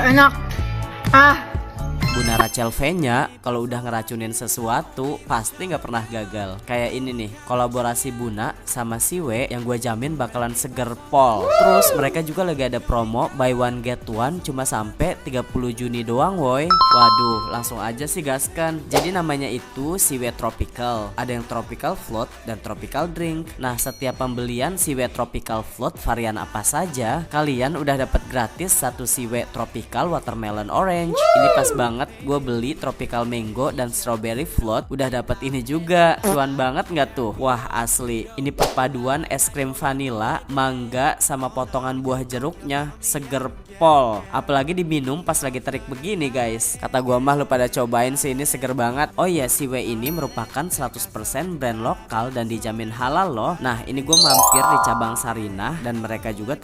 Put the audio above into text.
enak. Ah, Bunda Rachel V-nya kalau udah ngeracunin sesuatu pasti nggak pernah gagal. Kayak ini nih, kolaborasi Buna sama Siwe yang gue jamin bakalan seger pol. Terus mereka juga lagi ada promo buy one get one cuma sampai 30 Juni doang woi. Waduh, langsung aja sih gaskan. Jadi namanya itu Siwe Tropical. Ada yang tropical float dan tropical drink. Nah, setiap pembelian Siwe Tropical float varian apa saja, kalian udah dapat gratis satu Siwe Tropical watermelon orange. Ini pas banget gue beli tropical mango dan strawberry float, udah dapat ini juga. Cuan banget nggak tuh? Wah asli, ini perpaduan es krim vanilla, mangga sama potongan buah jeruknya seger pol. Apalagi diminum pas lagi terik begini guys. Kata gua mah lu pada cobain sih, ini seger banget. Oh iya, Siwe ini merupakan 100% brand lokal dan dijamin halal loh. Nah ini gue mampir di cabang Sarinah dan mereka juga